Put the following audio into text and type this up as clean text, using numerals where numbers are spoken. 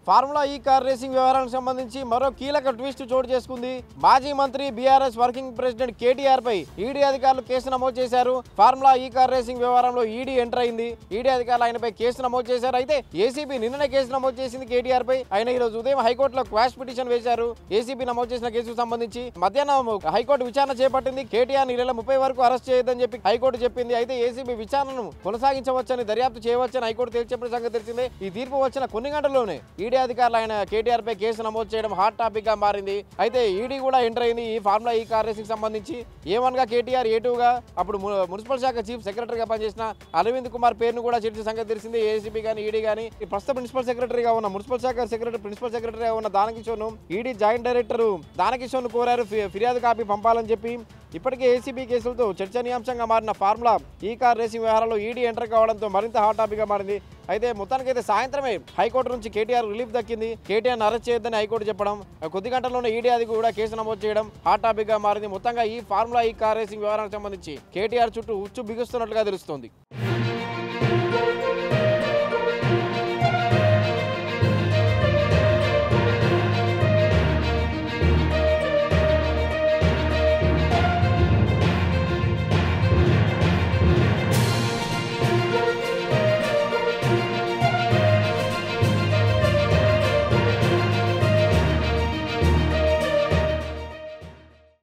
Formula ఈ car racing వ్యవహారానికి సంబంధించి మరో కీలక ట్విస్ట్ చోటు చేసుకుంది. మాజీ మంత్రి బీఆర్ఎస్ వర్కింగ్ ప్రెసిడెంట్ కేటీఆర్ పై ఈడీ అధికారులు కేసు నమోదు చేశారు. ఫార్ములా ఈ కార్ రేసింగ్ వ్యవహారంలో ఈడీ ఎంటర్ అయింది. ఈడీ అధికారులు ఆయనపై కేసు నమోదు చేశారు. అయితే ఏసీబీ నిన్ననే కేసు నమోదు చేసింది కేటీఆర్ పై. ఆయన ఈ రోజు ఉదయం హైకోర్టులో క్వాష్ పిటిషన్ వేశారు. ఏసీబీ నమోదు చేసిన కేసుకు సంబంధించి మధ్యాహ్నం హైకోర్టు విచారణ చేపట్టింది. కేటీఆర్ ఈ నెల 30 వరకు అరెస్ట్ చేయొద్దని చెప్పి హైకోర్టు చెప్పింది. అయితే ఏసీబీ విచారణను కొనసాగించవచ్చని, దర్యాప్తు చేయవచ్చని హైకోర్టు తేల్చెప్పిన సంగతి తెలిసిందే. ఈ తీర్పు వచ్చిన కొన్ని గంటల్లోనే ఈడీ అధికారులు ఆయన కేటీఆర్ పై కేసు నమోదు చేయడం హాట్ టాపిక్ గా మారింది. అయితే ఈడీ కూడా ఎంటర్ అయింది ఈ ఫార్ములా ఈ కార్ రేసింగ్ సంబంధించి. A1 గా కేటీఆర్, A2 గా అప్పుడు మున్సిపల్ శాఖ చీఫ్ సెక్రటరీగా పనిచేసిన అరవింద్ కుమార్ పేరును కూడా చేర్చిన సంగతి తెలిసింది. ఏసీబీ కానీ ఈడీ కానీ ప్రస్తుత ప్రిన్సిపల్ సెక్రటరీగా ఉన్న మున్సిపల్ శాఖ ప్రిన్సిపల్ సెక్రటరీగా ఉన్న దానకిషోర్ను ఈడీ జాయింట్ డైరెక్టర్ దానకిషోర్ను కోరారు ఫిర్యాదు కాపీ పంపాలని చెప్పి. ఇప్పటికే ఏసీబీ కేసులతో చర్చనీయాంశంగా మారిన ఫార్ములా ఈ కార్ రేసింగ్ వ్యవహారంలో ఈడీ ఎంటర్ కావడంతో మరింత హాట్ టాపిక్ గా మారింది. అయితే మొత్తానికైతే సాయంత్రమే హైకోర్టు నుంచి కేటీఆర్ రిలీఫ్ దక్కింది. కేటీఆర్ అరెస్ట్ చేయొద్దని హైకోర్టు చెప్పడం, కొద్ది గంటల్లోనే ఈడీ అది కూడా కేసు నమోదు చేయడం హాట్ టాపిక్ గా మారింది. మొత్తంగా ఈ ఫార్ములా ఈ కార్ రేసింగ్ వ్యవహారానికి సంబంధించి కేటీఆర్ చుట్టూ ఉచ్చు బిగుస్తున్నట్లుగా తెలుస్తోంది.